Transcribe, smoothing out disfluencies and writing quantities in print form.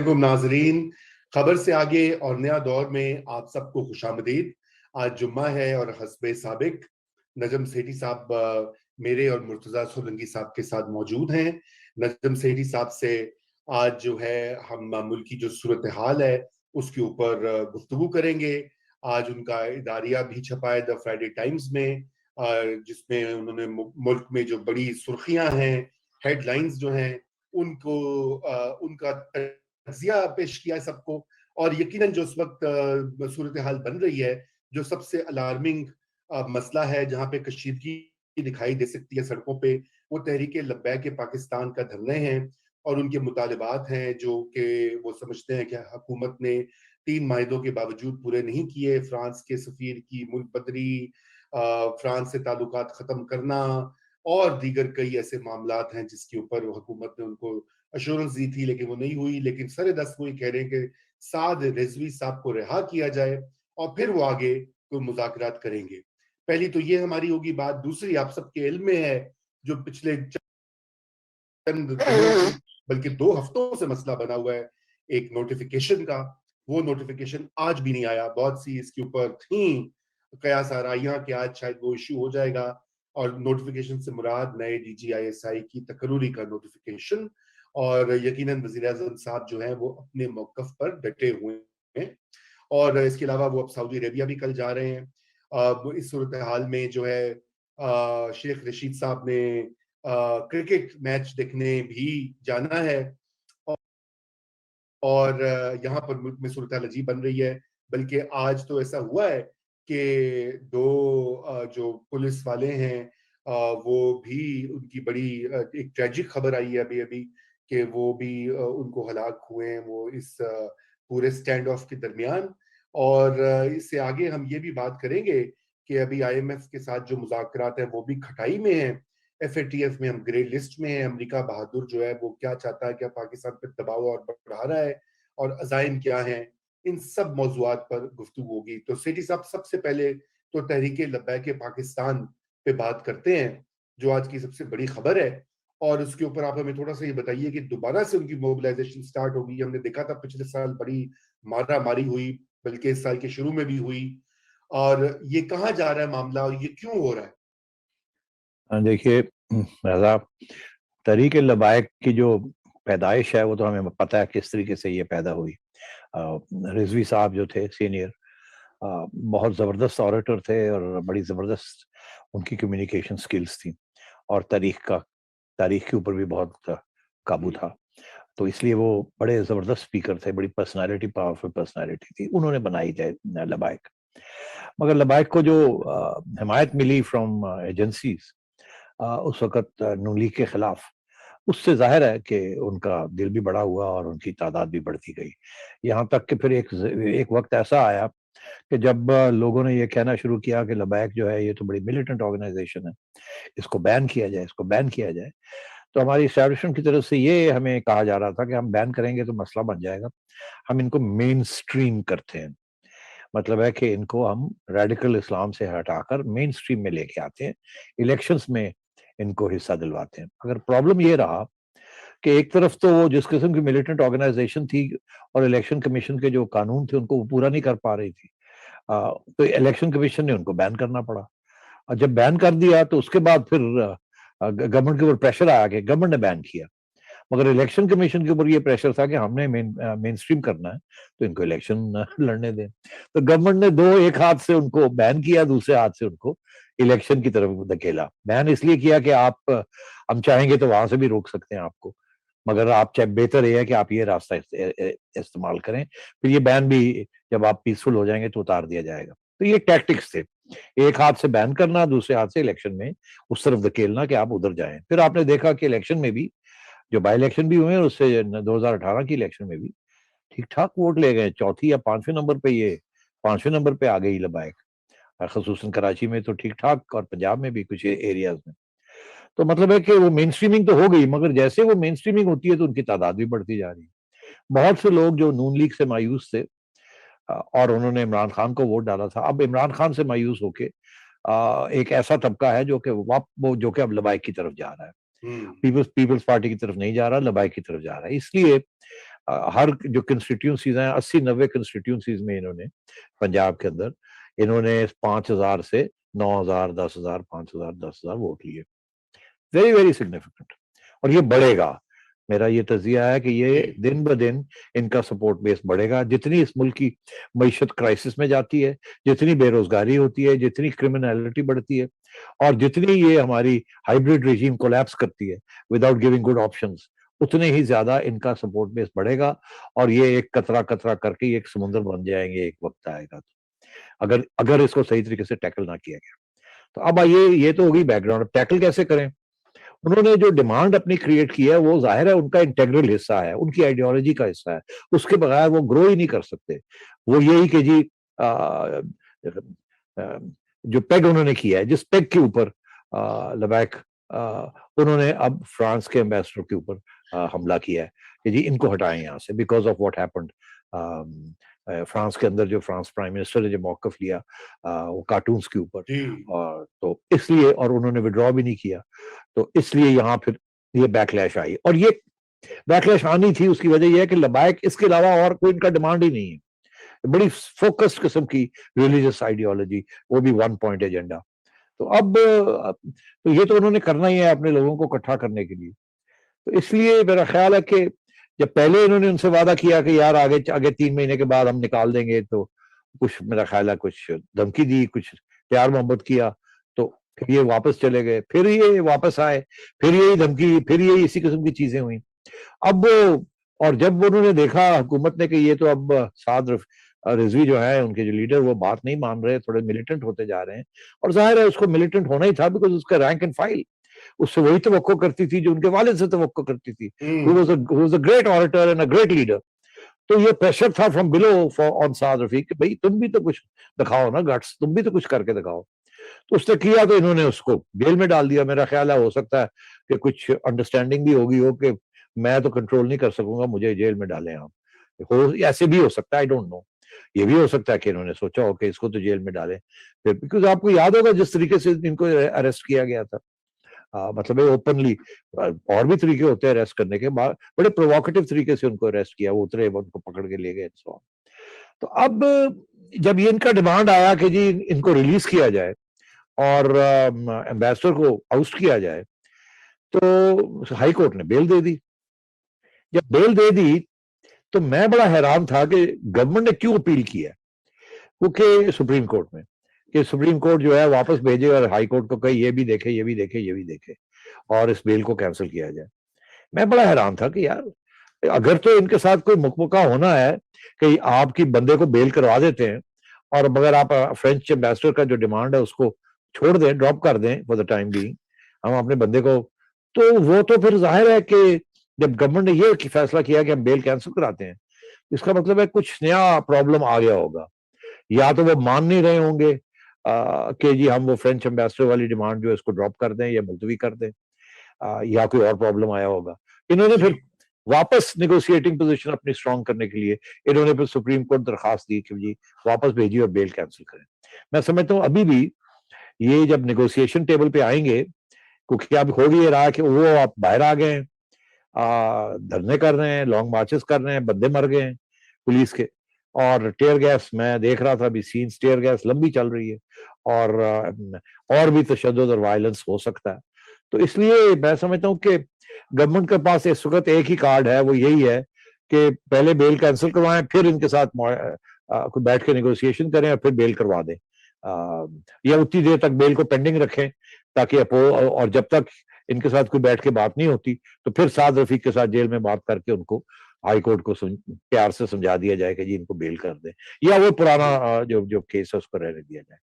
ناظرین، خبر سے آگے اور نیا دور میں آپ سب کو خوش آمدید۔ آج جمعہ ہے اور حسب سابق نجم سیٹھی صاحب میرے اور مرتضیٰ سولنگی صاحب کے ساتھ موجود ہیں۔ نجم سیٹھی صاحب سے آج جو ہے ہم ملک کی جو صورتحال ہے اس کے اوپر گفتگو کریں گے۔ آج ان کا اداریہ بھی چھپا ہے دا فرائیڈے ٹائمز میں، جس میں انہوں نے ملک میں جو بڑی سرخیاں ہیں، ہیڈ لائنز جو ہیں، ان کا تجزیہ پیش کیا ہے سب کو۔ اور یقیناً جو اس وقت صورتحال بن رہی ہے، جو سب سے الارمنگ مسئلہ ہے، جہاں پہ کشیدگی دکھائی دے سکتی ہے سڑکوں پہ، وہ تحریک لبیک پاکستان کا دھرنے ہیں اور ان کے مطالبات ہیں جو کہ وہ سمجھتے ہیں کہ حکومت نے 3 معاہدوں کے باوجود پورے نہیں کیے۔ فرانس کے سفیر کی ملک بدری، فرانس سے تعلقات ختم کرنا اور دیگر کئی ایسے معاملات ہیں جس کے اوپر حکومت نے ان کو ایشورنس دی تھی لیکن وہ نہیں ہوئی۔ لیکن سر دست وہ یہ کہہ رہے ہیں کہ سعد رضوی صاحب کو رہا کیا جائے اور پھر وہ آگے کوئی مذاکرات کریں گے۔ پہلی تو یہ ہماری ہوگی بات۔ دوسری، آپ سب کے علم میں ہے جو پچھلے چند دنوں بلکہ 2 ہفتوں سے مسئلہ بنا ہوا ہے ایک نوٹیفیکیشن کا، وہ نوٹیفیکیشن آج بھی نہیں آیا۔ بہت سی اس کے اوپر تھیں قیاس آرائیاں کہ آج شاید وہ ایشو ہو جائے گا، اور نوٹیفیکیشن سے مراد نئے D G I S I کی تقرری کا نوٹیفیکیشن۔ اور یقیناً وزیر اعظم صاحب جو ہیں وہ اپنے موقف پر ڈٹے ہوئے ہیں، اور اس کے علاوہ وہ اب سعودی عربیہ بھی کل جا رہے ہیں۔ اس صورتحال میں جو ہے شیخ رشید صاحب نے کرکٹ میچ دیکھنے بھی جانا ہے، اور یہاں پر ملک میں صورتحال عجیب بن رہی ہے۔ بلکہ آج تو ایسا ہوا ہے کہ 2 جو پولیس والے ہیں وہ بھی، ان کی بڑی ایک ٹریجک خبر آئی ہے ابھی کہ وہ بھی ان کو ہلاک ہوئے ہیں وہ اس پورے سٹینڈ آف کے درمیان۔ اور اس سے آگے ہم یہ بھی بات کریں گے کہ ابھی آئی ایم ایف کے ساتھ جو مذاکرات ہیں وہ بھی کھٹائی میں ہیں۔ ایف اے ٹی ایف میں ہم گرے لسٹ میں ہیں۔ امریکہ بہادر جو ہے وہ کیا چاہتا ہے، کیا پاکستان پر دباؤ اور بڑھا رہا ہے، اور عزائم کیا ہیں، ان سب موضوعات پر گفتگو ہوگی۔ تو سیٹھی صاحب، سب سے پہلے تو تحریک لبیک پاکستان پہ بات کرتے ہیں جو آج کی سب سے بڑی خبر ہے، اور اس کے اوپر آپ ہمیں تھوڑا سا یہ بتائیے کہ دوبارہ سے ان کی موبلائزیشن سٹارٹ ہوگی۔ ہم نے دیکھا تھا پچھلے سال بڑی مارا ماری ہوئی، بلکہ اس سال کے شروع میں بھی ہوئی، اور یہ کہاں جا رہا ہے معاملہ اور یہ کیوں ہو رہا ہے؟ دیکھیے رضا، تحریک لبیک کی جو پیدائش ہے وہ تو ہمیں پتہ ہے کس طریقے سے یہ پیدا ہوئی۔ رضوی صاحب جو تھے سینئر، بہت زبردست آریٹر تھے اور بڑی زبردست ان کی کمیونیکیشن سکلز تھیں، اور تاریخ کے اوپر بھی بہت قابو تھا، تو اس لیے وہ بڑے زبردست اسپیکر تھے، بڑی پرسنالٹی، پاورفل پرسنالٹی تھی۔ انہوں نے بنائی تھے لبیک، مگر لبیک کو جو حمایت ملی فرام ایجنسیز اس وقت نون لیگ کے خلاف، اس سے ظاہر ہے کہ ان کا دل بھی بڑا ہوا اور ان کی تعداد بھی بڑھتی گئی، یہاں تک کہ پھر ایک وقت ایسا آیا کہ جب لوگوں نے یہ کہنا شروع کیا کہ لبیک جو ہے یہ تو بڑی ملیٹنٹ آرگنائزیشن ہے، اس کو بین کیا جائے، تو ہماری اسٹیبلشمنٹ کی طرف سے یہ ہمیں کہا جا رہا تھا کہ ہم بین کریں گے تو مسئلہ بن جائے گا، ہم ان کو مین سٹریم کرتے ہیں، مطلب ہے کہ ان کو ہم ریڈیکل اسلام سے ہٹا کر مین سٹریم میں لے کے آتے ہیں، الیکشنز میں ان کو حصہ دلواتے ہیں۔ اگر پرابلم یہ رہا کہ ایک طرف تو وہ جس قسم کی ملیٹنٹ آرگنائزیشن تھی اور الیکشن کمیشن کے جو قانون تھے ان کو وہ پورا نہیں کر پا رہی تھی، تو الیکشن کمیشن نے ان کو بین کرنا پڑا، اور جب بین کر دیا تو اس کے بعد پھر گورنمنٹ کے اوپر پریشر آیا کہ گورنمنٹ نے بین کیا، مگر الیکشن کمیشن کے اوپر یہ پریشر تھا کہ ہم نے مین سٹریم کرنا ہے تو ان کو الیکشن لڑنے دیں، تو گورنمنٹ نے ایک ہاتھ سے ان کو بین کیا، دوسرے ہاتھ سے ان کو الیکشن کی طرف دھکیلا۔ بین اس لیے کیا کہ ہم چاہیں گے تو وہاں سے بھی روک سکتے ہیں آپ کو، مگر آپ بہتر یہ ہے کہ آپ یہ راستہ استعمال کریں، پھر یہ بین بھی جب آپ پیسفل ہو جائیں گے تو اتار دیا جائے گا۔ تو یہ ٹیکٹکس تھے، ایک ہاتھ سے بین کرنا، دوسرے ہاتھ سے الیکشن میں اس طرف دھکیلنا کہ آپ ادھر جائیں۔ پھر آپ نے دیکھا کہ الیکشن میں بھی جو بائی الیکشن بھی ہوئے ہیں، اس سے 2018 کی الیکشن میں بھی ٹھیک ٹھاک ووٹ لے گئے، چوتھی یا پانچویں نمبر پہ آ گئی لبیک، خصوصاً کراچی میں تو ٹھیک ٹھاک، اور پنجاب میں بھی کچھ ایریاز میں۔ تو مطلب ہے کہ وہ مین سٹریمنگ تو ہو گئی، مگر جیسے وہ مین سٹریمنگ ہوتی ہے تو ان کی تعداد بھی بڑھتی جا رہی ہے۔ بہت سے لوگ جو نون لیگ سے مایوس تھے اور انہوں نے عمران خان کو ووٹ ڈالا تھا، اب عمران خان سے مایوس ہو کے ایک ایسا طبقہ ہے جو کہ اب لبیک کی طرف جا رہا ہے، پیپلز پارٹی کی طرف نہیں جا رہا، لبیک کی طرف جا رہا ہے۔ اس لیے ہر جو کنسٹیٹیونسیز ہیں 80-90 کنسٹیٹیونسیز میں انہوں نے پنجاب کے اندر انہوں نے 5,000 سے 9,000 10,000 5,000 10,000 ووٹ لیے. Very very significant. اور یہ بڑھے گا. میرا یہ تجزیہ ہے کہ یہ دن بدن ان کا سپورٹ بیس بڑھے گا. جتنی اس ملک کی معیشت کرائسس میں جاتی ہے, جتنی بے روزگاری ہوتی ہے, جتنی کرمنالٹی بڑھتی ہے, اور جتنی یہ ہماری ہائیبریڈ ریجیم کولیپس کرتی ہے وداؤٹ گیونگ گڈ آپشنز, اتنے ہی زیادہ ان کا سپورٹ بیس بڑھے گا. اور یہ ایک قطرہ قطرہ کر کے ایک سمندر بن جائیں گے ایک وقت آئے گا, تو اگر اس کو صحیح طریقے سے ٹیکل نہ کیا گیا. تو اب یہ تو ہوگی بیک گراؤنڈ. ٹیکل کیسے کریں؟ انہوں نے جو ڈیمانڈ اپنی کریٹ کی ہے وہ ظاہر ہے ان کا انٹیگرل حصہ ہے, ان کی آئیڈیالوجی کا حصہ ہے. اس کے بغیر وہ گرو ہی نہیں کر سکتے. وہ یہی کہ جی جو پیگ انہوں نے کیا ہے, جس پیگ کے اوپر لبیک انہوں نے اب فرانس کے ایمبیسڈر کے اوپر حملہ کیا ہے کہ جی ان کو ہٹائیں یہاں سے, because of what happened. France کے اندر جو فرانس پرائم منسٹر نے جو موقف لیا وہ کارٹونز کے اوپر, اور تو اس لیے, اور انہوں نے وڈرا بھی نہیں کیا, تو اس لیے یہاں پھر یہ بیک لیش آئی. اور یہ بیک لیش آنی تھی, اس کی وجہ یہ ہے کہ لبیک اس کے علاوہ اور کوئی ان کا ڈیمانڈ ہی نہیں ہے. بڑی فوکسڈ قسم کی ریلیجس آئیڈیالوجی, وہ بھی 1 پوائنٹ ایجنڈا. تو اب تو یہ تو انہوں نے کرنا ہی ہے اپنے لوگوں کو اکٹھا کرنے کے لیے. تو اس لیے میرا خیال ہے کہ جب پہلے انہوں نے ان سے وعدہ کیا کہ یار آگے 3 مہینے کے بعد ہم نکال دیں گے, تو کچھ میرا خیال ہے کچھ دھمکی دی, کچھ پیار محبت کیا, تو پھر یہ واپس چلے گئے, پھر یہ واپس آئے, پھر یہی دھمکی, پھر یہی اسی قسم کی چیزیں ہوئیں. اب اور جب انہوں نے دیکھا حکومت نے کہ یہ تو اب سعد رضوی جو ہے ان کے جو لیڈر وہ بات نہیں مان رہے, تھوڑے ملیٹنٹ ہوتے جا رہے ہیں, اور ظاہر ہے اس کو ملیٹنٹ ہونا ہی تھا, بیکاز اس کا رینک اینڈ فائل اس سے وہی توقع کرتی تھی جو ان کے والد سے توقع کرتی تھی. He was a great orator and a great leader. تو یہ پریشر تھا فرام بلو آن سعد رفیق کہ بھائی تم بھی تو کچھ دکھاؤ نا گٹس, تم بھی تو کچھ کر کے دکھاؤ. تو اس نے کیا, تو انہوں نے اس کو جیل میں ڈال دیا. میرا خیال ہے ہو سکتا ہے کہ کچھ انڈرسٹینڈنگ بھی ہوگی ہو کہ میں تو کنٹرول نہیں کر سکوں گا, مجھے جیل میں ڈالیں آپ. ایسے بھی ہو سکتا ہے, آئی ڈونٹ نو. یہ بھی ہو سکتا ہے کہ انہوں نے سوچا ہو کہ اس کو تو جیل میں ڈالیں, بیکاز آپ کو یاد ہوگا جس طریقے سے ان کو اریسٹ کیا گیا تھا, مطلب اوپنلی, اور بھی طریقے ہوتے ہیں اریسٹ کرنے کے, بڑے پرووکیٹو طریقے سے ان کو اریسٹ کیا, وہ اترے, ان کو پکڑ کے لے گئے. تو اب جب یہ ان کا ڈیمانڈ آیا کہ جی ان کو ریلیز کیا جائے اور ایمبیسڈر کو آؤسٹ کیا جائے, تو ہائی کورٹ نے بیل دے دی. جب بیل دے دی تو میں بڑا حیران تھا کہ گورنمنٹ نے کیوں اپیل کیا, کیونکہ سپریم کورٹ میں, کہ سپریم کورٹ جو ہے واپس بھیجے اور ہائی کورٹ کو کہے یہ بھی دیکھے, یہ بھی دیکھے, یہ بھی دیکھے, اور اس بیل کو کینسل کیا جائے. میں بڑا حیران تھا کہ یار اگر تو ان کے ساتھ کوئی مکمکہ ہونا ہے کہ آپ کی بندے کو بیل کروا دیتے ہیں, اور مگر آپ فرینچ ایمبیسڈر کا جو ڈیمانڈ ہے اس کو چھوڑ دیں, ڈراپ کر دیں فور دا ٹائم بینگ, ہم اپنے بندے کو, تو وہ تو پھر ظاہر ہے کہ جب گورنمنٹ نے یہ فیصلہ کیا کہ ہم بیل کینسل کراتے ہیں, اس کا مطلب ہے کچھ نیا پرابلم آ گیا ہوگا. یا تو وہ مان نہیں رہے ہوں گے کہ جی ہم وہ فرینچ ایمبیسڈر والی ڈیمانڈ جو ہے اس کو ڈراپ کر دیں یا ملتوی کر دیں, یا کوئی اور پرابلم آیا ہوگا. انہوں نے پھر واپس نیگوشیٹنگ پوزیشن اپنی اسٹرانگ کرنے کے لیے انہوں نے پھر سپریم کورٹ درخواست دی کہ جی واپس بھیجیے اور بیل کینسل کریں. میں سمجھتا ہوں ابھی بھی یہ جب نیگوشیشن ٹیبل پہ آئیں گے, کیونکہ اب ہو بھی یہ رہا کہ وہ آپ باہر آ گئے ہیں, دھرنے کر رہے ہیں, لانگ مارچز کر رہے ہیں, بندے مر گئے ہیں پولیس کے, اور ٹیئر گیس میں دیکھ رہا تھا ابھی سینز, ٹیئر گیس لمبی چل رہی ہے, اور بھی تشدد اور وائلنس ہو سکتا ہے. تو اس لیے میں سمجھتا ہوں کہ گورنمنٹ کے پاس اس وقت ایک ہی کارڈ ہے, وہ یہی ہے کہ پہلے بیل کینسل کروائیں, پھر ان کے ساتھ بیٹھ کے نیگوسیشن کریں اور پھر بیل کروا دیں, یا اتنی دیر تک بیل کو پینڈنگ رکھیں تاکہ اور جب تک ان کے ساتھ کوئی بیٹھ کے بات نہیں ہوتی تو پھر سعد رفیق کے ساتھ جیل میں بات کر کے ان کو ہائی کورٹ کو پیار سے سمجھا دیا جائے کہ جی ان کو بیل کر دیں, یا وہ پرانا جو کیس ہے اس کو رہنے دیا جائے.